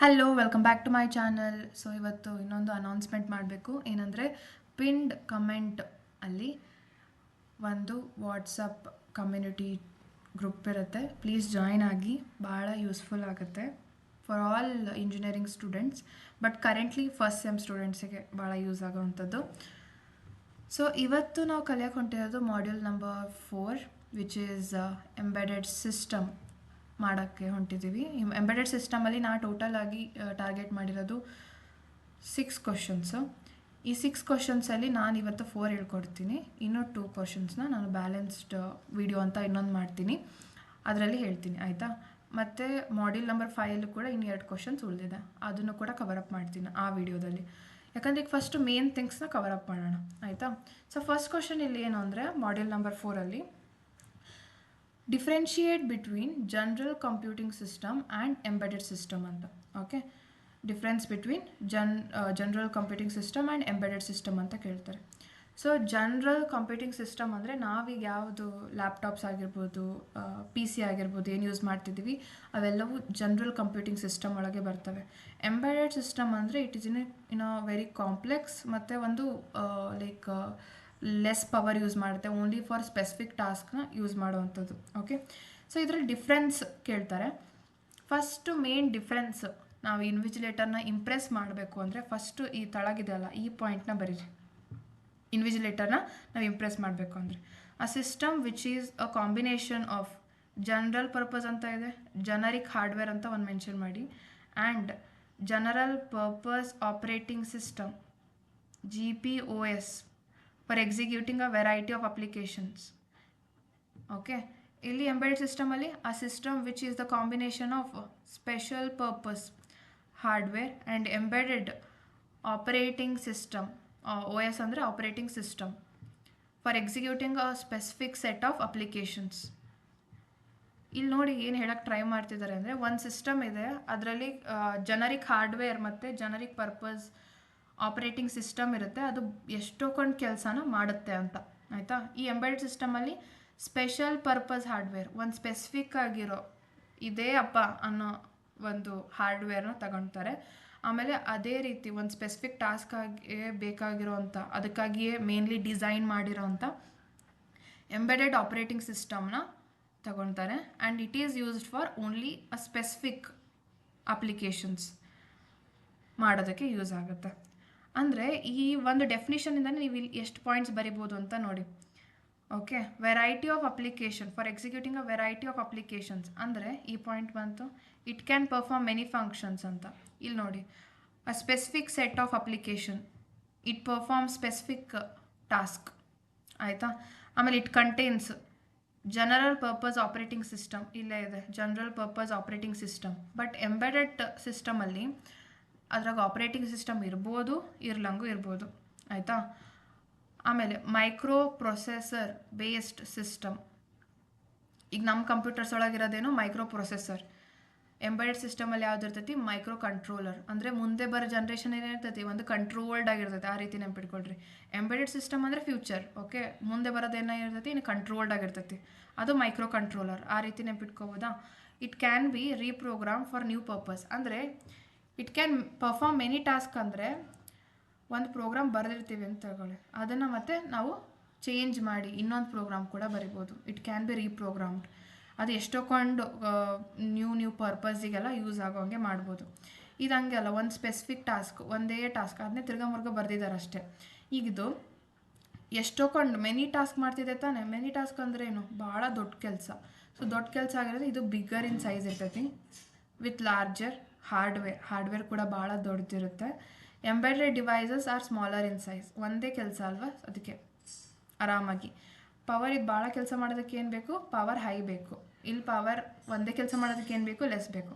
Hello welcome back to my channel. So ಇವತ್ತು ಇನ್ನೊಂದು announcement ಮಾಡಬೇಕು. ಏನಂದರೆ ಪಿನ್ಡ್ ಕಮೆಂಟ್ ಅಲ್ಲಿ ಒಂದು ವಾಟ್ಸಪ್ ಕಮ್ಯುನಿಟಿ ಗ್ರೂಪ್ ಇರುತ್ತೆ. ಪ್ಲೀಸ್ ಜಾಯಿನ್ ಆಗಿ, ಭಾಳ ಯೂಸ್ಫುಲ್ ಆಗುತ್ತೆ for all engineering students. But currently first sem ಸ್ಟೂಡೆಂಟ್ಸಿಗೆ ಭಾಳ ಯೂಸ್ ಆಗೋವಂಥದ್ದು. ಸೊ ಇವತ್ತು ನಾವು ಕಲಿಯೋಕೆ ಹೊಂಟಿರೋದು module number 4 which is embedded system ಮಾಡೋಕ್ಕೆ ಹೊಂಟಿದ್ದೀವಿ. ಎಂಬೆಡೆಡ್ ಸಿಸ್ಟಮಲ್ಲಿ ನಾನು ಟೋಟಲ್ ಆಗಿ ಟಾರ್ಗೆಟ್ ಮಾಡಿರೋದು 6 ಕ್ವಶನ್ಸು. ಈ 6 ಕ್ವಶನ್ಸಲ್ಲಿ ನಾನು ಇವತ್ತು 4 ಹೇಳ್ಕೊಡ್ತೀನಿ. ಇನ್ನೂ 2 ಕ್ವಶನ್ಸ್ನ ನಾನು ಬ್ಯಾಲೆನ್ಸ್ಡ್ ವಿಡಿಯೋ ಅಂತ ಇನ್ನೊಂದು ಮಾಡ್ತೀನಿ, ಅದರಲ್ಲಿ ಹೇಳ್ತೀನಿ, ಆಯಿತಾ. ಮತ್ತು ಮಾಡ್ಯೂಲ್ ನಂಬರ್ 5 ಕೂಡ ಇನ್ನು 2 ಕ್ವಶನ್ಸ್ ಉಳಿದಿದೆ, ಅದನ್ನು ಕೂಡ ಕವರಪ್ ಮಾಡ್ತೀನಿ ಆ ವಿಡಿಯೋದಲ್ಲಿ. ಯಾಕಂದರೆ ಈಗ ಫಸ್ಟು ಮೇನ್ ಥಿಂಗ್ಸ್ನ ಕವರಪ್ ಮಾಡೋಣ, ಆಯಿತಾ. ಸೊ ಫಸ್ಟ್ ಕ್ವಶನ್ ಇಲ್ಲಿ ಏನು ಅಂದರೆ ಮಾಡ್ಯೂಲ್ ನಂಬರ್ 4ಅಲ್ಲಿ differentiate between general computing system and embedded system ಅಂತ. Okay, difference between general computing system and embedded system ಅಂತ ಕೇಳ್ತಾರೆ. ಸೊ ಜನರಲ್ ಕಂಪ್ಯೂಟಿಂಗ್ ಸಿಸ್ಟಮ್ ಅಂದರೆ ನಾವೀಗ ಯಾವುದು ಲ್ಯಾಪ್ಟಾಪ್ಸ್ ಆಗಿರ್ಬೋದು, ಪಿ ಸಿ ಆಗಿರ್ಬೋದು ಏನು ಯೂಸ್ ಮಾಡ್ತಿದ್ದೀವಿ ಅವೆಲ್ಲವೂ ಜನರಲ್ ಕಂಪ್ಯೂಟಿಂಗ್ ಸಿಸ್ಟಮ್ ಒಳಗೆ ಬರ್ತವೆ. ಎಂಬೆಡೆಡ್ ಸಿಸ್ಟಮ್ ಅಂದರೆ it is in a very complex ಮತ್ತು ಒಂದು ಲೈಕ್ ಲೆಸ್ ಪವರ್ ಯೂಸ್ ಮಾಡುತ್ತೆ, ಓನ್ಲಿ ಫಾರ್ ಸ್ಪೆಸಿಫಿಕ್ ಟಾಸ್ಕ್ನ ಯೂಸ್ ಮಾಡುವಂಥದ್ದು. ಓಕೆ, ಸೊ ಇದರಲ್ಲಿ ಡಿಫ್ರೆನ್ಸ್ ಕೇಳ್ತಾರೆ. ಫಸ್ಟು ಮೇನ್ ಡಿಫ್ರೆನ್ಸ್, ನಾವು ಇನ್ವಿಜಿಲೇಟರ್ನ ಇಂಪ್ರೆಸ್ ಮಾಡಬೇಕು ಅಂದರೆ ಫಸ್ಟು ಈ ತಳಗಿದೆ ಅಲ್ಲ, ಈ ಪಾಯಿಂಟ್ನ ಬರೀರಿ. ಇನ್ವಿಜಿಲೇಟರ್ನ ನಾವು ಇಂಪ್ರೆಸ್ ಮಾಡಬೇಕು ಅಂದರೆ a system which is a combination of general purpose ಅಂತ ಇದೆ, ಜನರಿಕ್ ಹಾರ್ಡ್ವೇರ್ ಅಂತ ಒಂದು ಮೆನ್ಷನ್ ಮಾಡಿ, and general purpose operating system GPOS for executing a variety of applications. Okay, ಇಲ್ಲಿ ಎಂಬೆಡೆಡ್ ಸಿಸ್ಟಮಲ್ಲಿ ಆ system which is the combination of special purpose hardware and embedded operating system, OS ಅಂದರೆ operating system, for executing a specific set of applications. ಇಲ್ಲಿ ನೋಡಿ ಏನು ಹೇಳಕ್ಕೆ try ಮಾಡ್ತಿದ್ದಾರೆ ಅಂದರೆ ಒಂದು ಸಿಸ್ಟಮ್ ಇದೆ, ಅದರಲ್ಲಿ ಜನರಿಕ್ ಹಾರ್ಡ್ವೇರ್ ಮತ್ತು ಜನರಿಕ್ ಪರ್ಪಸ್ ಆಪರೇಟಿಂಗ್ ಸಿಸ್ಟಮ್ ಇರುತ್ತೆ, ಅದು ಎಷ್ಟೊಂದು ಕೆಲಸನ ಮಾಡುತ್ತೆ ಅಂತ, ಆಯಿತಾ. ಈ ಎಂಬೆಡೆಡ್ ಸಿಸ್ಟಮಲ್ಲಿ ಸ್ಪೆಷಲ್ ಪರ್ಪಸ್ ಹಾರ್ಡ್ವೇರ್, ಒಂದು ಸ್ಪೆಸಿಫಿಕ್ ಆಗಿರೋ ಇದೇ ಅಪ್ಪ ಅನ್ನೋ ಒಂದು ಹಾರ್ಡ್ವೇರ್ನ ತಗೊಳ್ತಾರೆ. ಆಮೇಲೆ ಅದೇ ರೀತಿ ಒಂದು ಸ್ಪೆಸಿಫಿಕ್ ಟಾಸ್ಕಾಗಿ ಬೇಕಾಗಿರೋ ಅಂಥ, ಅದಕ್ಕಾಗಿಯೇ ಮೇನ್ಲಿ ಡಿಸೈನ್ ಮಾಡಿರೋ ಅಂಥ ಎಂಬೆಡೆಡ್ ಆಪರೇಟಿಂಗ್ ಸಿಸ್ಟಮ್ನ ತಗೊಳ್ತಾರೆ. And it is used for only a specific applications ಮಾಡೋದಕ್ಕೆ ಯೂಸ್ ಆಗುತ್ತೆ. ಅಂದರೆ ಈ ಒಂದು ಡೆಫಿನಿಷನಿಂದ ನೀವು ಇಲ್ಲಿ ಎಷ್ಟು ಪಾಯಿಂಟ್ಸ್ ಬರಿಬೋದು ಅಂತ ನೋಡಿ. Okay, variety of application for executing a variety of applications ಅಂದರೆ ಈ ಪಾಯಿಂಟ್ ಬಂತು, it can perform many functions ಅಂತ. ಇಲ್ಲಿ ನೋಡಿ, a specific set of application, it perform specific task, ಆಯಿತಾ. ಆಮೇಲೆ it contains general purpose operating system, ಇಲ್ಲೇ ಇದೆ general purpose operating system. But embedded ಸಿಸ್ಟಮಲ್ಲಿ ಅದ್ರಾಗ ಆಪರೇಟಿಂಗ್ ಸಿಸ್ಟಮ್ ಇರ್ಬೋದು, ಇರ್ಲಂಗೂ ಇರ್ಬೋದು, ಆಯಿತಾ. ಆಮೇಲೆ ಮೈಕ್ರೋ ಪ್ರೊಸೆಸರ್ ಬೇಸ್ಡ್ ಸಿಸ್ಟಮ್, ಈಗ ನಮ್ಮ ಕಂಪ್ಯೂಟರ್ಸ್ ಒಳಗಿರೋದೇನು ಮೈಕ್ರೋ ಪ್ರೊಸೆಸರ್. ಎಂಬೆಡೆಡ್ ಸಿಸ್ಟಮಲ್ಲಿ ಯಾವ್ದು ಇರ್ತೈತಿ, ಮೈಕ್ರೋ ಕಂಟ್ರೋಲರ್. ಅಂದರೆ ಮುಂದೆ ಬರೋ ಜನ್ರೇಷನ್ ಏನಿರ್ತೈತಿ ಒಂದು ಕಂಟ್ರೋಲ್ಡ್ ಆಗಿರ್ತೈತಿ, ಆ ರೀತಿ ನೆನ್ಪಿಟ್ಕೊಳ್ರಿ. ಎಂಬೆಡೆಡ್ ಸಿಸ್ಟಮ್ ಅಂದರೆ ಫ್ಯೂಚರ್, ಓಕೆ, ಮುಂದೆ ಬರೋದು ಏನಾಗಿರ್ತೈತಿ ಇನ್ನು ಕಂಟ್ರೋಲ್ಡ್ ಆಗಿರ್ತೈತಿ, ಅದು ಮೈಕ್ರೋ ಕಂಟ್ರೋಲರ್, ಆ ರೀತಿ ನೆನ್ಪಿಟ್ಕೋಬೋದಾ. It can be reprogram for new purpose, ಅಂದರೆ it can perform many task. ಅಂದರೆ ಒಂದು ಪ್ರೋಗ್ರಾಮ್ ಬರೆದಿರ್ತೀವಿ ಅಂತ ತಗೊಳ್ಳಿ, ಅದನ್ನು ಮತ್ತೆ ನಾವು ಚೇಂಜ್ ಮಾಡಿ ಇನ್ನೊಂದು ಪ್ರೋಗ್ರಾಮ್ ಕೂಡ ಬರಿಬೋದು. ಇಟ್ ಕ್ಯಾನ್ ಬಿ ರೀಪ್ರೋಗ್ರಾಮ್ಡ್, ಅದು ಎಷ್ಟೊಂದು ನ್ಯೂ ಪರ್ಪಸ್ಸಿಗೆಲ್ಲ ಯೂಸ್ ಆಗೋಂಗೆ ಮಾಡ್ಬೋದು. ಇದು ಹಂಗೆ ಅಲ್ಲ, ಒಂದು ಸ್ಪೆಸಿಫಿಕ್ ಟಾಸ್ಕ್, ಒಂದೇ ಟಾಸ್ಕ್ ಅದನ್ನೇ ತಿರ್ಗಾ ಬರ್ದಿದ್ದಾರೆ ಅಷ್ಟೇ. ಈಗಿದು ಎಷ್ಟೊಂದು ಮೆನಿ ಟಾಸ್ಕ್ ಮಾಡ್ತಿದೆ ತಾನೆ. ಮೆನಿ ಟಾಸ್ಕ್ ಅಂದರೆ ಏನು, ಭಾಳ ದೊಡ್ಡ ಕೆಲಸ. ಸೊ ದೊಡ್ಡ ಕೆಲಸ ಆಗಿರೋದು ಇದು ಬಿಗ್ಗರ್ ಇನ್ ಸೈಜ್ ಇರ್ತೈತಿ ವಿತ್ ಲಾರ್ಜರ್ ಹಾರ್ಡ್ವೇರ್ ಕೂಡ ಭಾಳ ದೊಡ್ಡದಿರುತ್ತೆ. Embedded devices are smaller in size, ಒಂದೇ ಕೆಲಸ ಅಲ್ವಾ, ಅದಕ್ಕೆ ಆರಾಮಾಗಿ. ಪವರ್, ಇದು ಭಾಳ ಕೆಲಸ ಮಾಡೋದಕ್ಕೆ ಏನು ಬೇಕು, ಪವರ್ ಹೈ ಬೇಕು. ಇಲ್ಲಿ ಪವರ್ ಒಂದೇ ಕೆಲಸ ಮಾಡೋದಕ್ಕೆ ಏನು ಬೇಕು, ಲೆಸ್ ಬೇಕು.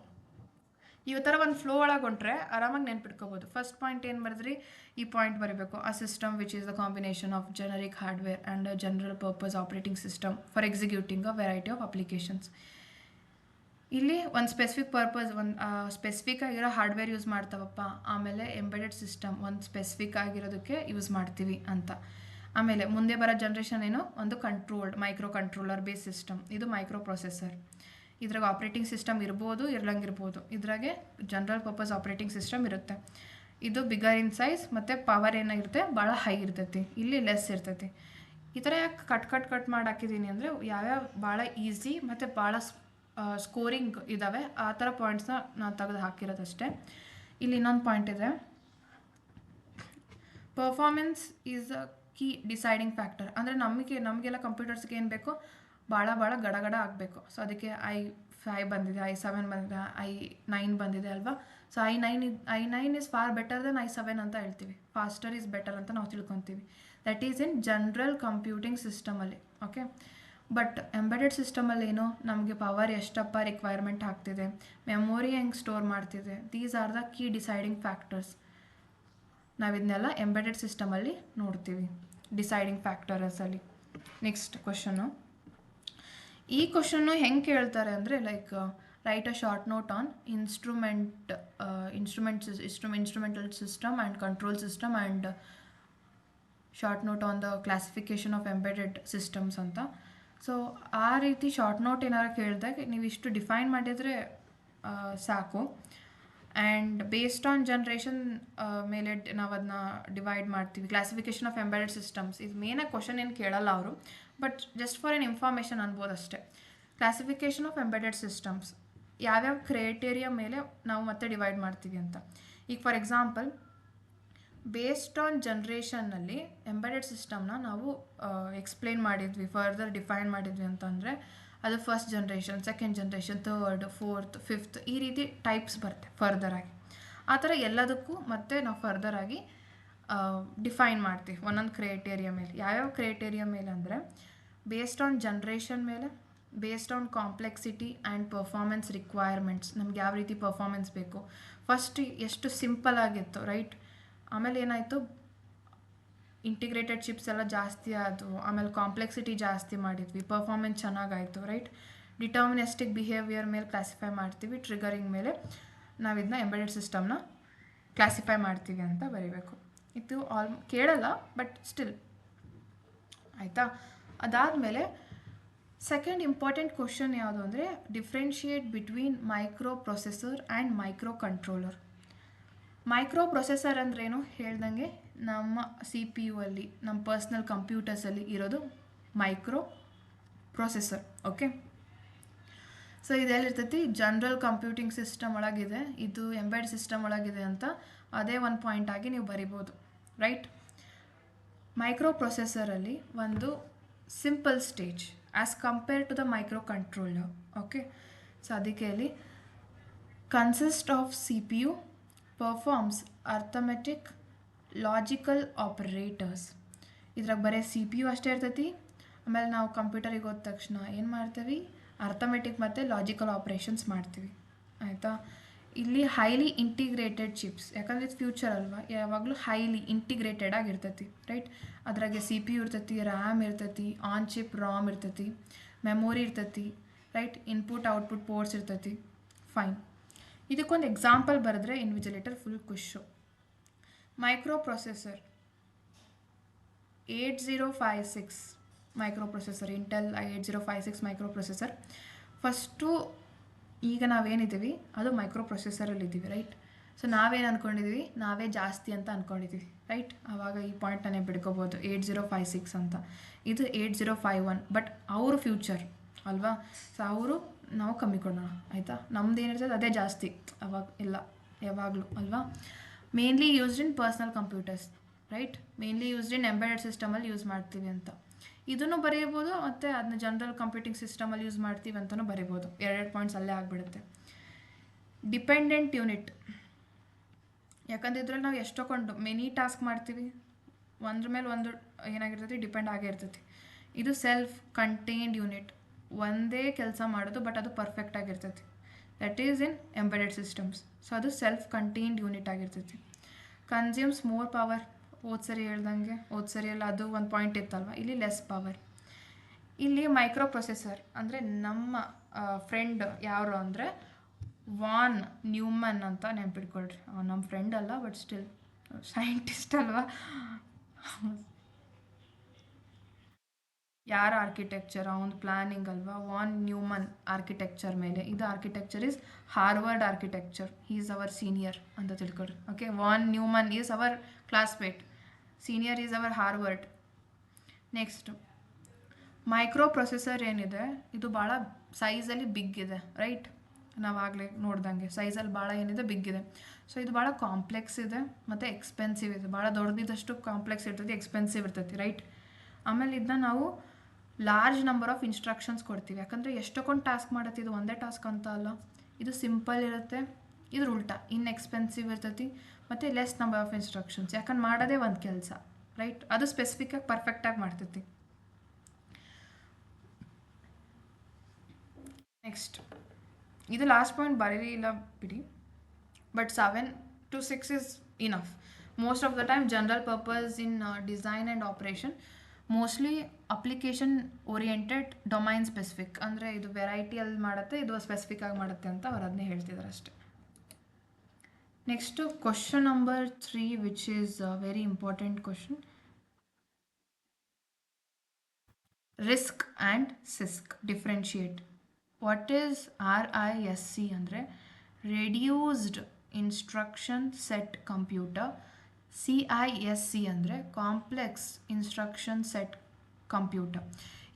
ಈ ಥರ ಒಂದು ಫ್ಲೋ ಒಳಗೆ ಹೊಂಟ್ರೆ ಆರಾಮಾಗಿ ನೆನ್ಪಿಟ್ಕೋಬೋದು. ಫಸ್ಟ್ ಪಾಯಿಂಟ್ ಏನು ಬರೆದ್ರಿ, ಈ ಪಾಯಿಂಟ್ ಬರೀಬೇಕು, ಆ system which is the combination of generic hardware and general purpose operating system for executing a variety of applications. ಇಲ್ಲಿ ಒಂದು ಸ್ಪೆಸಿಫಿಕ್ ಪರ್ಪಸ್, ಒಂದು ಸ್ಪೆಸಿಫಿಕ್ ಆಗಿರೋ ಹಾರ್ಡ್ವೇರ್ ಯೂಸ್ ಮಾಡ್ತಾವಪ್ಪ. ಆಮೇಲೆ ಎಂಬೆಡೆಡ್ ಸಿಸ್ಟಮ್ ಒಂದು ಸ್ಪೆಸಿಫಿಕ್ ಆಗಿರೋದಕ್ಕೆ ಯೂಸ್ ಮಾಡ್ತೀವಿ ಅಂತ. ಆಮೇಲೆ ಮುಂದೆ ಬರೋ ಜನ್ರೇಷನ್ ಏನು, ಒಂದು controlled micro controller base system, ಇದು ಮೈಕ್ರೋ ಪ್ರೊಸೆಸರ್. ಇದ್ರಾಗ ಆಪ್ರೇಟಿಂಗ್ ಸಿಸ್ಟಮ್ ಇರ್ಬೋದು ಇರ್ಲಂಗಿರ್ಬೋದು. ಇದ್ರಾಗೆ ಜನರಲ್ ಪರ್ಪಸ್ ಆಪ್ರೇಟಿಂಗ್ ಸಿಸ್ಟಮ್ ಇರುತ್ತೆ. ಇದು ಬಿಗರ್ ಇನ್ ಸೈಜ್ ಮತ್ತು ಪವರ್ ಏನಾಗಿರುತ್ತೆ ಭಾಳ ಹೈ ಇರ್ತೈತಿ, ಇಲ್ಲಿ ಲೆಸ್ ಇರ್ತೈತಿ. ಈ ಥರ ಯಾಕೆ ಕಟ್ ಮಾಡಿ ಹಾಕಿದ್ದೀನಿ ಅಂದರೆ ಯಾವ್ಯಾವ ಭಾಳ ಈಸಿ ಮತ್ತು ಭಾಳ ಸ್ಕೋರಿಂಗ್ ಇದ್ದಾವೆ ಆ ಥರ ಪಾಯಿಂಟ್ಸ್ನ ನಾನು ತೆಗೆದು ಹಾಕಿರೋದಷ್ಟೇ. ಇಲ್ಲಿ ಇನ್ನೊಂದು ಪಾಯಿಂಟ್ ಇದೆ, performance is a key deciding factor. ಅಂದರೆ ನಮಗೆಲ್ಲ ಕಂಪ್ಯೂಟರ್ಸ್ಗೆ ಏನು ಬೇಕೋ ಭಾಳ ಗಡ ಆಗಬೇಕು. ಸೊ ಅದಕ್ಕೆ i5 ಬಂದಿದೆ, i7 ಬಂದಿದೆ, i9 ಬಂದಿದೆ ಅಲ್ವಾ. So i9 is far better then i7 ಅಂತ ಹೇಳ್ತೀವಿ. ಫಾಸ್ಟರ್ ಈಸ್ ಬೆಟರ್ ಅಂತ ನಾವು ತಿಳ್ಕೊತೀವಿ. That is in general computing ಸಿಸ್ಟಮಲ್ಲಿ. ಓಕೆ, ಬಟ್ ಎಂಬೆಡೆಡ್ ಸಿಸ್ಟಮಲ್ಲಿ ಏನು, ನಮಗೆ ಪವರ್ ಎಷ್ಟಪ್ಪ ರಿಕ್ವೈರ್ಮೆಂಟ್ ಆಗ್ತಿದೆ, ಮೆಮೊರಿ ಹೆಂಗೆ ಸ್ಟೋರ್ ಮಾಡ್ತಿದೆ, these are the key deciding factors. ನಾವು ಇದನ್ನೆಲ್ಲ ಎಂಬೆಡೆಡ್ ಸಿಸ್ಟಮಲ್ಲಿ ನೋಡ್ತೀವಿ, ಡಿಸೈಡಿಂಗ್ ಫ್ಯಾಕ್ಟರ್ಸಲ್ಲಿ. ನೆಕ್ಸ್ಟ್ ಕ್ವಶನು, ಈ ಕ್ವಶನ್ನು ಹೆಂಗೆ ಕೇಳ್ತಾರೆ ಅಂದರೆ like write a short note on instrumental system and control system and short note on the classification of embedded systems ಅಂತ. So ಆ ರೀತಿ ಶಾರ್ಟ್ ನೋಟ್ ಏನಾದ್ರು ಕೇಳಿದಾಗ ನೀವು ಇಷ್ಟು ಡಿಫೈನ್ ಮಾಡಿದರೆ ಸಾಕು. ಆ್ಯಂಡ್ ಬೇಸ್ಡ್ ಆನ್ ಜನ್ರೇಷನ್ ಮೇಲೆ ನಾವು ಅದನ್ನ ಡಿವೈಡ್ ಮಾಡ್ತೀವಿ. ಕ್ಲಾಸಿಫಿಕೇಷನ್ ಆಫ್ ಎಂಬೆಡೆಡ್ ಸಿಸ್ಟಮ್ಸ್ ಇದು ಮೇನಾಗಿ ಕ್ವಶನ್ ಏನು ಕೇಳಲ್ಲ ಅವರು, but just for an information ಅನ್ಬೋದು ಅಷ್ಟೇ. ಕ್ಲಾಸಿಫಿಕೇಷನ್ ಆಫ್ ಎಂಬೆಡೆಡ್ ಸಿಸ್ಟಮ್ಸ್ ಯಾವ್ಯಾವ ಕ್ರೈಟೇರಿಯಾ ಮೇಲೆ ನಾವು ಮತ್ತೆ ಡಿವೈಡ್ ಮಾಡ್ತೀವಿ ಅಂತ. ಈಗ ಫಾರ್ ಎಕ್ಸಾಂಪಲ್ ಬೇಸ್ಡ್ ಆನ್ ಜನ್ರೇಷನ್ನಲ್ಲಿ ಎಂಬೆಡೆಡ್ ಸಿಸ್ಟಮ್ನ ನಾವು ಎಕ್ಸ್ಪ್ಲೇನ್ ಮಾಡಿದ್ವಿ, ಫರ್ದರ್ ಡಿಫೈನ್ ಮಾಡಿದ್ವಿ ಅಂತಂದರೆ ಅದು first generation, second generation, third, fourth, fifth ಈ ರೀತಿ ಟೈಪ್ಸ್ ಬರುತ್ತೆ ಫರ್ದರಾಗಿ. ಆ ಥರ ಎಲ್ಲದಕ್ಕೂ ಮತ್ತೆ ನಾವು ಫರ್ದರಾಗಿ ಡಿಫೈನ್ ಮಾಡ್ತೀವಿ ಒಂದೊಂದು ಕ್ರೈಟೇರಿಯಾ ಮೇಲೆ. ಯಾವ್ಯಾವ ಕ್ರೈಟೇರಿಯಾ ಮೇಲೆ ಅಂದರೆ ಬೇಸ್ಡ್ ಆನ್ ಜನ್ರೇಷನ್ ಮೇಲೆ, based on complexity and performance requirements. ನಮ್ಗೆ ಯಾವ ರೀತಿ ಪರ್ಫಾರ್ಮೆನ್ಸ್ ಬೇಕು, ಫಸ್ಟ್ ಎಷ್ಟು ಸಿಂಪಲ್ ಆಗಿತ್ತು ರೈಟ್, ಆಮೇಲೆ ಏನಾಯಿತು ಇಂಟಿಗ್ರೇಟೆಡ್ ಚಿಪ್ಸ್ ಎಲ್ಲ ಜಾಸ್ತಿ ಆದವು, ಆಮೇಲೆ ಕಾಂಪ್ಲೆಕ್ಸಿಟಿ ಜಾಸ್ತಿ ಮಾಡಿದ್ವಿ, ಪರ್ಫಾರ್ಮೆನ್ಸ್ ಚೆನ್ನಾಗಾಯಿತು ರೈಟ್. ಡಿಟರ್ಮಿನಿಸ್ಟಿಕ್ ಬಿಹೇವಿಯರ್ ಮೇಲೆ ಕ್ಲಾಸಿಫೈ ಮಾಡ್ತೀವಿ, ಟ್ರಿಗರಿಂಗ್ ಮೇಲೆ ನಾವು ಇದನ್ನ ಎಂಬೆಡೆಡ್ ಸಿಸ್ಟಮ್ನ ಕ್ಲಾಸಿಫೈ ಮಾಡ್ತೀವಿ ಅಂತ ಬರೀಬೇಕು. ಇದು ಕೇಳಲ್ಲ ಬಟ್ ಸ್ಟಿಲ್ ಆಯಿತಾ. ಅದಾದಮೇಲೆ ಸೆಕೆಂಡ್ ಇಂಪಾರ್ಟೆಂಟ್ ಕ್ವಶನ್ ಯಾವುದು ಅಂದರೆ differentiate between micro processor and micro controller. Micro processor ಅಂದ್ರೇನು ಹೇಳ್ದಂಗೆ ನಮ್ಮ CPU ಅಲ್ಲಿ, ನಮ್ಮ ಪರ್ಸ್ನಲ್ ಕಂಪ್ಯೂಟರ್ಸಲ್ಲಿ ಇರೋದು ಮೈಕ್ರೋ ಪ್ರೊಸೆಸರ್. ಓಕೆ, ಸೊ ಇದೆಲ್ಲಿರ್ತೈತಿ ಜನರಲ್ ಕಂಪ್ಯೂಟಿಂಗ್ ಸಿಸ್ಟಮ್ ಒಳಗಿದೆ, ಇದು ಎಂಬೆಡ್ ಸಿಸ್ಟಮ್ ಒಳಗಿದೆ ಅಂತ ಅದೇ ಒಂದು ಪಾಯಿಂಟ್ ಆಗಿ ನೀವು ಬರಿಬೋದು ರೈಟ್. ಮೈಕ್ರೋ ಪ್ರೊಸೆಸರಲ್ಲಿ ಒಂದು simple stage as compare to the microcontroller. Okay, so ಅದಕ್ಕೆ ಅಲ್ಲಿ consist of CPU, performs arithmetic logical operators. ಇದ್ರಾಗ ಬರೀ CPU ಅಷ್ಟೇ ಇರ್ತೈತಿ. ಆಮೇಲೆ ನಾವು ಕಂಪ್ಯೂಟರಿಗೆ ಹೋದ ತಕ್ಷಣ ಏನು ಮಾಡ್ತೀವಿ, ಅರ್ಥಮೆಟಿಕ್ ಮತ್ತು ಲಾಜಿಕಲ್ ಆಪ್ರೇಷನ್ಸ್ ಮಾಡ್ತೀವಿ ಆಯಿತಾ. ಇಲ್ಲಿ ಹೈಲಿ ಇಂಟಿಗ್ರೇಟೆಡ್ ಚಿಪ್ಸ್, ಯಾಕಂದರೆ ಇದು ಫ್ಯೂಚರ್ ಅಲ್ವಾ, ಯಾವಾಗಲೂ ಹೈಲಿ ಇಂಟಿಗ್ರೇಟೆಡ್ ಆಗಿರ್ತೈತಿ ರೈಟ್. ಅದ್ರಾಗೆ CPU ಇರ್ತೈತಿ, ರ್ಯಾಮ್ ಇರ್ತೈತಿ, ಆನ್ ಚಿಪ್ ರಾಮ್ ಇರ್ತೈತಿ, ಮೆಮೊರಿ ಇರ್ತೈತಿ ರೈಟ್, ಇನ್ಪುಟ್ ಔಟ್ಪುಟ್ ಪೋರ್ಟ್ಸ್ ಇರ್ತೈತಿ. ಫೈನ್, ಇದಕ್ಕೊಂದು ಎಕ್ಸಾಂಪಲ್ ಬರೆದ್ರೆ ಇನ್ವಿಜಿಲೇಟರ್ ಫುಲ್ ಖುಷು. Micro processor 8056 micro processor, Intel 8056 micro processor. First ಈಗ ನಾವೇನಿದ್ದೀವಿ ಅದು ಮೈಕ್ರೋ ಪ್ರೊಸೆಸರಲ್ಲಿದ್ದೀವಿ ರೈಟ್. ಸೊ ನಾವೇನು ಅಂದ್ಕೊಂಡಿದ್ದೀವಿ, ನಾವೇ ಜಾಸ್ತಿ ಅಂತ ಅಂದ್ಕೊಂಡಿದ್ದೀವಿ ರೈಟ್. ಆವಾಗ ಈ ಪಾಯಿಂಟನ್ನೇ ಬಿಡ್ಕೋಬೋದು 8056 ಅಂತ. ಇದು 8051, ಬಟ್ ಅವರು ಫ್ಯೂಚರ್ ಅಲ್ವಾ. ಸೊ ಅವರು ನಾವು ಕಮ್ಮಿ ಕೊಡೋಣ ಆಯಿತಾ. ನಮ್ದು ಏನಿರ್ತದೆ ಅದೇ ಜಾಸ್ತಿ ಅವಾಗ ಎಲ್ಲ ಯಾವಾಗಲೂ ಅಲ್ವಾ. Mainly used in personal computers right, mainly used in embedded ಸಿಸ್ಟಮಲ್ಲಿ ಯೂಸ್ ಮಾಡ್ತೀವಿ ಅಂತ ಇದನ್ನು ಬರೀಬೋದು, ಮತ್ತು ಅದನ್ನ ಜನರಲ್ ಕಂಪ್ಯೂಟಿಂಗ್ ಸಿಸ್ಟಮಲ್ಲಿ ಯೂಸ್ ಮಾಡ್ತೀವಿ ಅಂತಲೂ ಬರೀಬೋದು. ಎರಡು ಪಾಯಿಂಟ್ಸ್ ಅಲ್ಲೇ ಆಗಿಬಿಡುತ್ತೆ. ಡಿಪೆಂಡೆಂಟ್ ಯೂನಿಟ್, ಯಾಕಂದ್ರೆ ಇದ್ರಲ್ಲಿ ನಾವು ಎಷ್ಟೊಂದು ಮೆನಿ ಟಾಸ್ಕ್ ಮಾಡ್ತೀವಿ, ಒಂದ್ರ ಮೇಲೆ ಒಂದು ಏನಾಗಿರ್ತೈತಿ ಡಿಪೆಂಡ್ ಆಗೇ ಇರ್ತೈತಿ. ಇದು ಸೆಲ್ಫ್ ಕಂಟೈನ್ಡ್ ಯೂನಿಟ್, ಒಂದೇ ಕೆಲಸ ಮಾಡೋದು ಬಟ್ ಅದು ಪರ್ಫೆಕ್ಟ್ ಆಗಿರ್ತೈತಿ. That is in embedded systems. So ಅದು ಸೆಲ್ಫ್ ಕಂಟೈನ್ಡ್ ಯೂನಿಟ್ ಆಗಿರ್ತೈತಿ. ಕನ್ಸ್ಯೂಮ್ಸ್ ಮೋರ್ ಪವರ್, ಸರಿ ಹೇಳ್ದಂಗೆ ಸರಿಯಲ್ಲ ಅದು ಒಂದು ಪಾಯಿಂಟ್ ಇತ್ತಲ್ವ, ಇಲ್ಲಿ ಲೆಸ್ ಪವರ್. ಇಲ್ಲಿ ಮೈಕ್ರೋ ಪ್ರೊಸೆಸರ್ ಅಂದರೆ ನಮ್ಮ ಫ್ರೆಂಡ್ ಯಾರು ಅಂದರೆ ವಾನ್ ನ್ಯೂಮನ್ ಅಂತ ನೆನ್ಪಿಟ್ಕೊಳ್ರಿ. ನಮ್ಮ ಫ್ರೆಂಡ್ ಅಲ್ಲ ಬಟ್ ಸ್ಟಿಲ್ ಸೈಂಟಿಸ್ಟ್ ಅಲ್ವಾ. ಯಾರ ಆರ್ಕಿಟೆಕ್ಚರ್ ಅವನು ಪ್ಲಾನಿಂಗ್ ಅಲ್ವಾ, ವಾನ್ ನ್ಯೂಮನ್ ಆರ್ಕಿಟೆಕ್ಚರ್ ಮೇಲೆ. ಇದು architecture is Harvard architecture, he is our senior ಅಂತ ತಿಳ್ಕೊಳ್ರಿ. Okay, von Neumann is our classmate, senior is our Harvard. Next micro processor ಏನಿದೆ ಇದು ಭಾಳ ಸೈಜಲ್ಲಿ ಬಿಗ್ ಇದೆ, ರೈಟ್. ನಾವಾಗಲೇ ನೋಡ್ದಂಗೆ ಸೈಜಲ್ಲಿ ಭಾಳ ಏನಿದೆ ಬಿಗ್ ಇದೆ. ಸೊ ಇದು ಭಾಳ ಕಾಂಪ್ಲೆಕ್ಸ್ ಇದೆ ಮತ್ತು ಎಕ್ಸ್ಪೆನ್ಸಿವ್ ಇದೆ. ಭಾಳ ದೊಡ್ಡದಿದ್ದಷ್ಟು ಕಾಂಪ್ಲೆಕ್ಸ್ ಇರ್ತೈತಿ, ಎಕ್ಸ್ಪೆನ್ಸಿವ್ ಇರ್ತೈತಿ, ರೈಟ್. ಆಮೇಲೆ ಇದನ್ನ ನಾವು ಲಾರ್ಜ್ ನಂಬರ್ ಆಫ್ ಇನ್ಸ್ಟ್ರಕ್ಷನ್ಸ್ ಕೊಡ್ತೀವಿ, ಯಾಕಂದರೆ ಎಷ್ಟೊಂದು ಟಾಸ್ಕ್ ಮಾಡತ್ತೆ. ಇದು ಒಂದೇ ಟಾಸ್ಕ್ ಅಂತ ಅಲ್ಲ, ಇದು ಸಿಂಪಲ್ ಇರುತ್ತೆ, ಇದ್ರ ಉಲ್ಟಾ ಎಕ್ಸ್ಪೆನ್ಸಿವ್ ಇರ್ತೈತಿ ಮತ್ತು ಲೆಸ್ ನಂಬರ್ ಆಫ್ ಇನ್ಸ್ಟ್ರಕ್ಷನ್ಸ್, ಯಾಕಂದ್ರೆ ಮಾಡೋದೇ ಒಂದು ಕೆಲಸ, ರೈಟ್. ಅದು ಸ್ಪೆಸಿಫಿಕ್ಕಾಗಿ ಪರ್ಫೆಕ್ಟಾಗಿ ಮಾಡ್ತೈತಿ. ನೆಕ್ಸ್ಟ್ ಇದು ಲಾಸ್ಟ್ ಪಾಯಿಂಟ್ ಬರೀರಿ ಇಲ್ಲ ಬಿಡಿ, but 7 to 6 is enough. Most of the time general purpose in design and operation, mostly application oriented, domain specific. ಅಂದರೆ ಇದು ವೆರೈಟಿಯಲ್ಲಿ ಮಾಡುತ್ತೆ, ಇದು ಸ್ಪೆಸಿಫಿಕ್ ಆಗಿ ಮಾಡುತ್ತೆ ಅಂತ ಅವ್ರು ಅದನ್ನೇ ಹೇಳ್ತಿದ್ದಾರೆ ಅಷ್ಟೆ. Next question number 3 which is very important question. RISC and CISC differentiate. What is RISC ಅಂದರೆ reduced instruction set computer. CISC ಅಂದರೆ ಕಾಂಪ್ಲೆಕ್ಸ್ ಇನ್ಸ್ಟ್ರಕ್ಷನ್ ಸೆಟ್ ಕಂಪ್ಯೂಟರ್.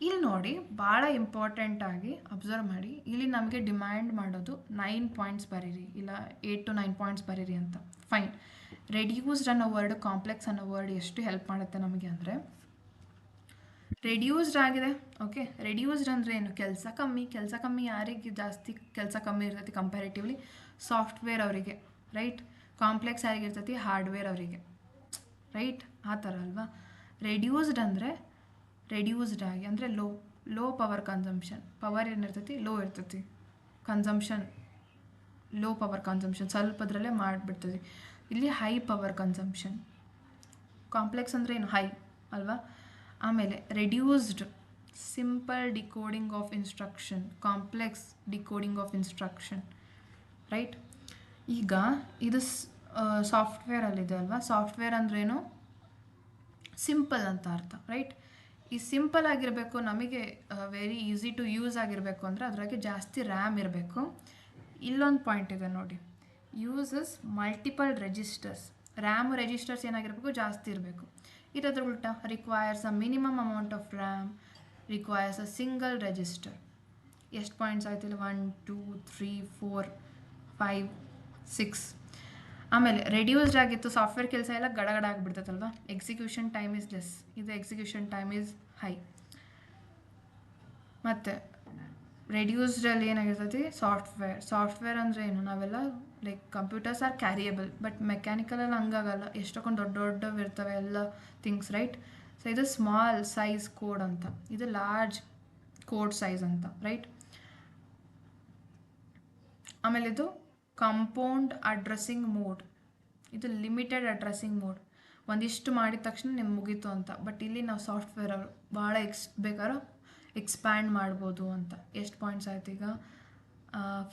ಇಲ್ಲಿ ನೋಡಿ ಭಾಳ ಇಂಪಾರ್ಟೆಂಟಾಗಿ ಅಬ್ಸರ್ವ್ ಮಾಡಿ, ಇಲ್ಲಿ ನಮಗೆ ಡಿಮ್ಯಾಂಡ್ ಮಾಡೋದು 9 ಪಾಯಿಂಟ್ಸ್ ಬರೀರಿ, ಇಲ್ಲ 8 to 9 ಪಾಯಿಂಟ್ಸ್ ಬರೀರಿ ಅಂತ. ಫೈನ್. ರೆಡ್ಯೂಸ್ಡ್ ಅನ್ನೋ ವರ್ಡ್, ಕಾಂಪ್ಲೆಕ್ಸ್ ಅನ್ನೋ ವರ್ಡ್ ಎಷ್ಟು ಹೆಲ್ಪ್ ಮಾಡುತ್ತೆ ನಮಗೆ ಅಂದರೆ, ರೆಡ್ಯೂಸ್ಡ್ ಆಗಿದೆ. ಓಕೆ, ರೆಡ್ಯೂಸ್ಡ್ ಅಂದರೆ ಏನು? ಕೆಲಸ ಕಮ್ಮಿ. ಯಾರಿಗೆ ಜಾಸ್ತಿ ಕೆಲಸ ಕಮ್ಮಿ ಇರ್ತೈತಿ ಕಂಪ್ಯಾರಿಟಿವ್ಲಿ? ಸಾಫ್ಟ್ವೇರ್ ಅವರಿಗೆ, ರೈಟ್. ಕಾಂಪ್ಲೆಕ್ಸ್ ಯಾರಿಗಿರ್ತೈತಿ? ಹಾರ್ಡ್ವೇರ್ ಅವರಿಗೆ, ರೈಟ್. ಆ ಥರ ಅಲ್ವಾ. ರೆಡ್ಯೂಸ್ಡ್ ಅಂದರೆ ರೆಡ್ಯೂಸ್ಡ್ ಆಗಿ ಅಂದರೆ ಲೋ ಪವರ್ ಕನ್ಸಂಪ್ಷನ್. ಪವರ್ ಏನಿರ್ತೈತಿ? ಲೋ ಇರ್ತೈತಿ. ಕನ್ಸಂಪ್ಷನ್ ಲೋ ಪವರ್ ಕನ್ಸಂಪ್ಷನ್, ಸ್ವಲ್ಪದ್ರಲ್ಲೇ ಮಾಡಿಬಿಡ್ತದೆ. ಇಲ್ಲಿ ಹೈ ಪವರ್ ಕನ್ಸಂಪ್ಷನ್. ಕಾಂಪ್ಲೆಕ್ಸ್ ಅಂದರೆ ಏನು? ಹೈ ಅಲ್ವಾ. ಆಮೇಲೆ reduced simple decoding of instruction, complex decoding of instruction, right. ಈಗ ಇದು ಸಾಫ್ಟ್ವೇರಲ್ಲಿದೆ ಅಲ್ವಾ. ಸಾಫ್ಟ್ವೇರ್ ಅಂದ್ರೇನು? ಸಿಂಪಲ್ ಅಂತ ಅರ್ಥ, ರೈಟ್. ಈ ಸಿಂಪಲ್ ಆಗಿರಬೇಕು, ನಮಗೆ ವೆರಿ ಈಸಿ ಟು ಯೂಸ್ ಆಗಿರಬೇಕು ಅಂದರೆ ಅದ್ರಾಗೆ ಜಾಸ್ತಿ ರ್ಯಾಮ್ ಇರಬೇಕು. ಇಲ್ಲೊಂದು ಪಾಯಿಂಟ್ ಇದೆ ನೋಡಿ, uses multiple registers. RAM registers ಏನಾಗಿರಬೇಕು? ಜಾಸ್ತಿ ಇರಬೇಕು. ಇರೋದ್ರ ಉಲ್ಟಾ, requires a minimum amount of RAM, requires a single register. ಎಷ್ಟು ಪಾಯಿಂಟ್ಸ್ ಆಯ್ತಿಲ್ಲ? 1 2 3 4 5 6. ಆಮೇಲೆ ರೆಡ್ಯೂಸ್ಡ್ ಆಗಿತ್ತು, ಸಾಫ್ಟ್ವೇರ್ ಕೆಲಸ ಎಲ್ಲ ಗಡಗಡ ಆಗಿಬಿಡ್ತೈತಲ್ವ. ಎಕ್ಸಿಕ್ಯೂಷನ್ ಟೈಮ್ ಇಸ್ ಲೆಸ್, ಇದು ಎಕ್ಸಿಕ್ಯೂಷನ್ ಟೈಮ್ ಇಸ್ ಹೈ. ಮತ್ತು ರೆಡ್ಯೂಸ್ಡಲ್ಲಿ ಏನಾಗಿರ್ತೈತಿ? ಸಾಫ್ಟ್ವೇರ್ ಅಂದರೆ ಏನು? ನಾವೆಲ್ಲ like computers are carriable, but ಮೆಕ್ಯಾನಿಕಲಲ್ಲಿ ಹಂಗಾಗಲ್ಲ, ಎಷ್ಟೊಂದು ದೊಡ್ಡವು ಇರ್ತವೆ ಎಲ್ಲ ಥಿಂಗ್ಸ್, ರೈಟ್. ಸೊ ಇದು ಸ್ಮಾಲ್ ಸೈಜ್ ಕೋಡ್ ಅಂತ, ಇದು ಲಾರ್ಜ್ ಕೋಡ್ ಸೈಜ್ ಅಂತ, ರೈಟ್. ಆಮೇಲೆ ಇದು ಕಂಪೌಂಡ್ ಅಡ್ರೆಸ್ಸಿಂಗ್ ಮೋಡ್, ಇದು ಲಿಮಿಟೆಡ್ ಅಡ್ರೆಸ್ಸಿಂಗ್ ಮೋಡ್. ಒಂದಿಷ್ಟು ಮಾಡಿದ ತಕ್ಷಣ ನಿಮ್ಗೆ ಮುಗೀತು ಅಂತ. ಬಟ್ ಇಲ್ಲಿ ನಾವು ಸಾಫ್ಟ್ವೇರ್ ಅವರು ಭಾಳ ಬೇಕಾದ್ರೂ ಎಕ್ಸ್ಪ್ಯಾಂಡ್ ಮಾಡ್ಬೋದು ಅಂತ. ಎಷ್ಟು ಪಾಯಿಂಟ್ಸ್ ಆಯ್ತು ಈಗ?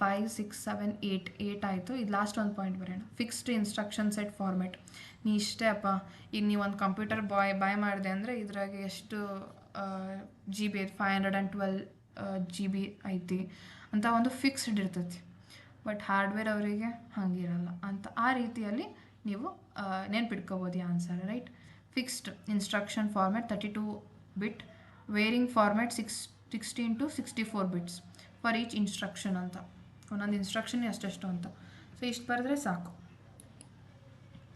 5 6 7 8 ಆಯಿತು. ಇದು ಲಾಸ್ಟ್ ಒಂದು ಪಾಯಿಂಟ್ ಬರೋಣ. Fixed instruction set format. ನೀ ಇಷ್ಟೇ ಅಪ್ಪ, ಈಗ ನೀವು ಒಂದು ಕಂಪ್ಯೂಟರ್ ಬೈ ಮಾಡಿದೆ ಅಂದರೆ ಇದ್ರಾಗೆ ಎಷ್ಟು GB ಐತಿ? 512 GB ಐತಿ ಅಂತ ಒಂದು ಫಿಕ್ಸ್ಡ್ ಇರ್ತೈತಿ. ಬಟ್ ಹಾರ್ಡ್ವೇರ್ ಅವರಿಗೆ ಹಂಗಿರಲ್ಲ ಅಂತ. ಆ ರೀತಿಯಲ್ಲಿ ನೀವು ನೆನ್ಪಿಟ್ಕೋಬೋದು ಈ answer, right. Fixed instruction format 32 bit, varying format 16 to 64 bits for each instruction ಅಂತ. ಒಂದೊಂದು ಇನ್ಸ್ಟ್ರಕ್ಷನ್ ಅಷ್ಟೆಷ್ಟು ಅಂತ. ಸೊ ಇಷ್ಟು ಬರೆದ್ರೆ ಸಾಕು.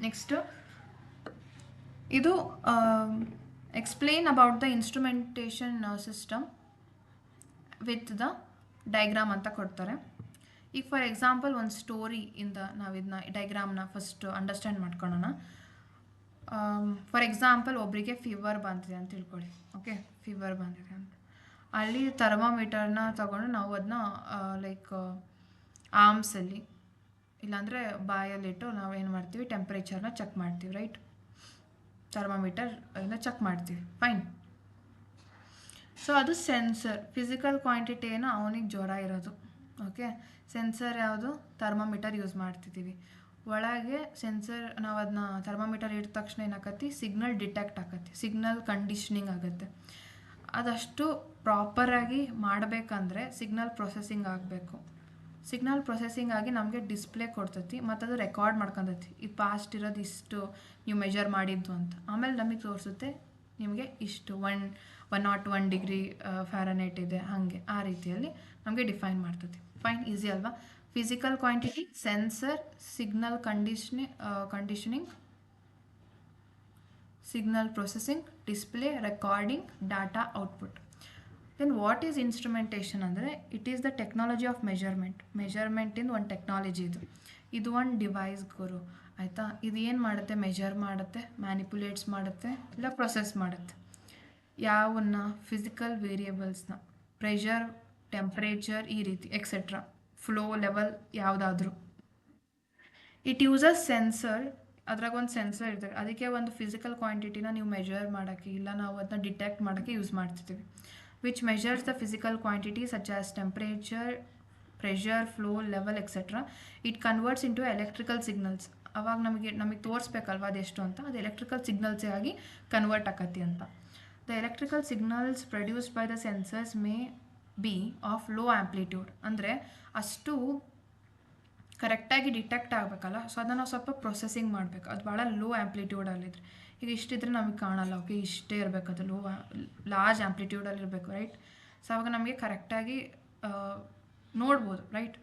ನೆಕ್ಸ್ಟು ಇದು explain about the instrumentation system with the diagram ಅಂತ ಕೊಡ್ತಾರೆ. ಈಗ ಫಾರ್ ಎಕ್ಸಾಂಪಲ್ ಒಂದು ಸ್ಟೋರಿಯಿಂದ ನಾವು ಇದನ್ನ ಡೈಗ್ರಾಮ್ನ ಫಸ್ಟ್ ಅಂಡರ್ಸ್ಟ್ಯಾಂಡ್ ಮಾಡ್ಕೊಳ್ಳೋಣ. ಫಾರ್ ಎಕ್ಸಾಂಪಲ್ ಒಬ್ಬರಿಗೆ ಫೀವರ್ ಬಂದಿದೆ ಅಂತ ತಿಳ್ಕೊಳ್ಳಿ. ಓಕೆ, ಫೀವರ್ ಬಂದಿದೆ ಅಂತ. ಅಲ್ಲಿ ಥರ್ಮಾಮೀಟರ್ನ ತಗೊಂಡು ನಾವು ಅದನ್ನ ಲೈಕ್ ಆರ್ಮ್ಸಲ್ಲಿ ಇಲ್ಲಾಂದರೆ ಬಾಯಲ್ಲಿಟ್ಟು ನಾವು ಏನು ಮಾಡ್ತೀವಿ? ಟೆಂಪ್ರೇಚರ್ನ ಚೆಕ್ ಮಾಡ್ತೀವಿ, ರೈಟ್. ಥರ್ಮಾಮೀಟರ್ ಇಂದ ಚೆಕ್ ಮಾಡ್ತೀವಿ, ಫೈನ್. ಸೊ ಅದು ಸೆನ್ಸರ್. ಫಿಸಿಕಲ್ ಕ್ವಾಂಟಿಟಿ ಏನು? ಅವನಿಗೆ ಜ್ವರ ಇರೋದು. ಓಕೆ, ಸೆನ್ಸರ್ ಯಾವುದು? ಥರ್ಮಾಮೀಟರ್ ಯೂಸ್ ಮಾಡ್ತಿದ್ದೀವಿ. ಒಳಗೆ ಸೆನ್ಸರ್ ನಾವು ಅದನ್ನ ಥರ್ಮಾಮೀಟರ್ ಇಟ್ಟ ತಕ್ಷಣ ಏನಾಕತಿ? ಸಿಗ್ನಲ್ ಡಿಟೆಕ್ಟ್ ಆಕತಿ, ಸಿಗ್ನಲ್ ಕಂಡೀಷ್ನಿಂಗ್ ಆಗುತ್ತೆ. ಅದಷ್ಟು ಪ್ರಾಪರಾಗಿ ಮಾಡಬೇಕಂದ್ರೆ ಸಿಗ್ನಲ್ ಪ್ರೊಸೆಸಿಂಗ್ ಆಗಬೇಕು. ಸಿಗ್ನಲ್ ಪ್ರೊಸೆಸಿಂಗ್ ಆಗಿ ನಮಗೆ ಡಿಸ್ಪ್ಲೇ ಕೊಡ್ತೈತಿ ಮತ್ತು ಅದು ರೆಕಾರ್ಡ್ ಮಾಡ್ಕೊತೈತಿ ಇದು ಪಾಸ್ಟ್ ಇರೋದು ಇಷ್ಟು ನೀವು ಮೆಜರ್ ಮಾಡಿದ್ದು ಅಂತ. ಆಮೇಲೆ ನಮಗೆ ತೋರಿಸುತ್ತೆ ನಿಮಗೆ ಇಷ್ಟು 101 ಡಿಗ್ರಿ ಫ್ಯಾರನೈಟ್ ಇದೆ, ಹಾಗೆ ಆ ರೀತಿಯಲ್ಲಿ ನಮಗೆ ಡಿಫೈನ್ ಮಾಡ್ತೈತಿ. ಫೈನ್, ಈಸಿ ಅಲ್ವಾ? Physical quantity, sensor, signal conditioning, signal processing, display, recording, data output. Then what is instrumentation ಅಂದರೆ it is the technology of measurement in ಒಂದು ಟೆಕ್ನಾಲಜಿ ಇದು ಒಂದು ಡಿವೈಸ್ ಗುರು ಆಯಿತಾ. ಇದು ಏನು ಮಾಡುತ್ತೆ? ಮೆಜರ್ ಮಾಡುತ್ತೆ, ಮ್ಯಾನಿಪುಲೇಟ್ಸ್ ಮಾಡುತ್ತೆ, ಇಲ್ಲ ಪ್ರೊಸೆಸ್ ಮಾಡುತ್ತೆ. ಯಾವನ್ನ? ಫಿಸಿಕಲ್ ವೇರಿಯೇಬಲ್ಸ್ನ, ಪ್ರೆಷರ್, ಟೆಂಪ್ರೇಚರ್, ಈ ರೀತಿ ಎಕ್ಸೆಟ್ರಾ, ಫ್ಲೋ ಲೆವೆಲ್ ಯಾವುದಾದ್ರೂ. ಇಟ್ ಯೂಸಸ್ ಸೆನ್ಸರ್, ಅದ್ರಾಗ ಒಂದು ಸೆನ್ಸರ್ ಇರ್ತದೆ, ಅದಕ್ಕೆ ಒಂದು ಫಿಸಿಕಲ್ ಕ್ವಾಂಟಿಟಿನ ನೀವು ಮೆಜರ್ ಮಾಡೋಕ್ಕೆ ಇಲ್ಲ ನಾವು ಅದನ್ನ ಡಿಟೆಕ್ಟ್ ಮಾಡೋಕ್ಕೆ ಯೂಸ್ ಮಾಡ್ತಿರ್ತೀವಿ. Which measures the physical quantity such as temperature, pressure, flow level etcetera. It converts into electrical signals. ಅವಾಗ ನಮಗೆ ತೋರಿಸ್ಬೇಕಲ್ವ ಅದೆಷ್ಟು ಅಂತ, ಅದು ಎಲೆಕ್ಟ್ರಿಕಲ್ ಸಿಗ್ನಲ್ಸೇ ಆಗಿ ಕನ್ವರ್ಟ್ ಆಕತಿ ಅಂತ. The electrical signals produced by the sensors may be of low amplitude. ಅಂದರೆ ಅಷ್ಟು ಕರೆಕ್ಟಾಗಿ ಡಿಟೆಕ್ಟ್ ಆಗಬೇಕಲ್ಲ, ಸೊ ಅದನ್ನು ನಾವು ಸ್ವಲ್ಪ ಪ್ರೊಸೆಸಿಂಗ್ ಮಾಡಬೇಕು. ಅದು ಭಾಳ ಲೋ ಆ್ಯಂಪ್ಲಿಟ್ಯೂಡಲ್ಲಿದ್ದರೆ, ಈಗ ಇಷ್ಟಿದ್ರೆ ನಮಗೆ ಕಾಣಲ್ಲ, ಓಕೆ ಇಷ್ಟೇ ಇರಬೇಕು, ಅದು ಲಾರ್ಜ್ ಆ್ಯಂಪ್ಲಿಟ್ಯೂಡಲ್ಲಿ ಇರಬೇಕು, ರೈಟ್. ಸೊ ಅವಾಗ ನಮಗೆ ಕರೆಕ್ಟಾಗಿ ನೋಡ್ಬೋದು, ರೈಟ್,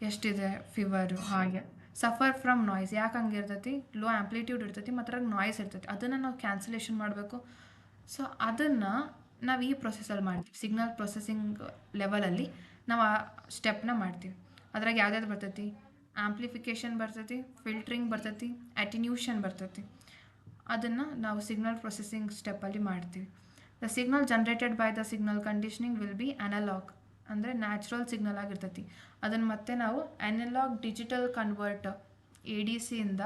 ಎಷ್ಟಿದೆ ಫೀವರು. ಹಾಗೆ ಸಫರ್ ಫ್ರಮ್ ನಾಯ್ಸ್. ಯಾಕೆ ಹಂಗೆ ಇರ್ತೈತಿ? ಲೋ ಆ್ಯಂಪ್ಲಿಟ್ಯೂಡ್ ಇರ್ತೈತಿ ಮತ್ತು ಅದ್ರಾಗ ನಾಯ್ಸ್ ಇರ್ತೈತಿ, ಅದನ್ನು ನಾವು ಕ್ಯಾನ್ಸಲೇಷನ್ ಮಾಡಬೇಕು. ಸೊ ಅದನ್ನು ನಾವು ಈ ಪ್ರೊಸೆಸಲ್ಲಿ ಮಾಡ್ತೀವಿ, ಸಿಗ್ನಲ್ ಪ್ರೊಸೆಸಿಂಗ್ ಲೆವೆಲಲ್ಲಿ ನಾವು ಆ ಸ್ಟೆಪ್ನ ಮಾಡ್ತೀವಿ. ಅದ್ರಾಗ ಯಾವ್ದಾದ್ರು ಬರ್ತೈತಿ? ಆಂಪ್ಲಿಫಿಕೇಷನ್ ಬರ್ತೈತಿ, ಫಿಲ್ಟ್ರಿಂಗ್ ಬರ್ತೈತಿ, ಅಟಿನ್ಯೂಷನ್ ಬರ್ತೈತಿ. ಅದನ್ನು ನಾವು ಸಿಗ್ನಲ್ ಪ್ರೊಸೆಸಿಂಗ್ ಸ್ಟೆಪ್ಪಲ್ಲಿ ಮಾಡ್ತೀವಿ. The signal generated by the signal conditioning will be analogue, ಅಂದರೆ ನ್ಯಾಚುರಲ್ ಸಿಗ್ನಲ್ ಆಗಿರ್ತೈತಿ. ಅದನ್ನು ಮತ್ತೆ ನಾವು ಅನಲಾಗ್ ಡಿಜಿಟಲ್ ಕನ್ವರ್ಟರ್ ADC ಇಂದ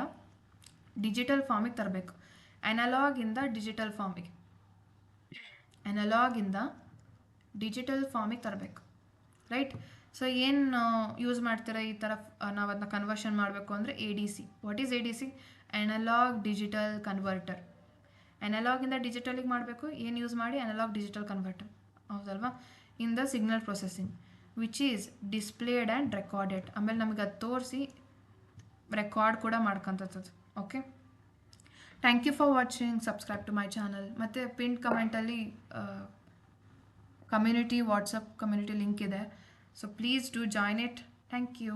ಡಿಜಿಟಲ್ ಫಾರ್ಮಿಗೆ ತರಬೇಕು. ಅನಲಾಗಿಂದ ಡಿಜಿಟಲ್ ಫಾರ್ಮಿಗೆ ತರಬೇಕು, ರೈಟ್. ಸೊ ಏನು ಯೂಸ್ ಮಾಡ್ತೀರಾ ಈ ಥರ ನಾವು ಅದನ್ನ ಕನ್ವರ್ಷನ್ ಮಾಡಬೇಕು ಅಂದರೆ ADC. What is ADC? Analog digital converter. ಅನಲಾಗಿಂದ ಡಿಜಿಟಲಿಗೆ ಮಾಡಬೇಕು, ಏನು ಯೂಸ್ ಮಾಡಿ? ಅನಲಾಗ್ ಡಿಜಿಟಲ್ ಕನ್ವರ್ಟರ್, ಹೌದಲ್ವಾ? In the signal processing which is displayed and recorded. ಆಮೇಲೆ ನಮಗೆ ಅದು ತೋರಿಸಿ ರೆಕಾರ್ಡ್ ಕೂಡ ಮಾಡ್ಕೊತದ್ದು. Okay, thank you for watching. Subscribe to my channel. ಮತ್ತು ಪಿನ್ ಕಮೆಂಟಲ್ಲಿ ವಾಟ್ಸಪ್ ಕಮ್ಯುನಿಟಿ ಲಿಂಕ್ ಇದೆ. So please do join it. Thank you.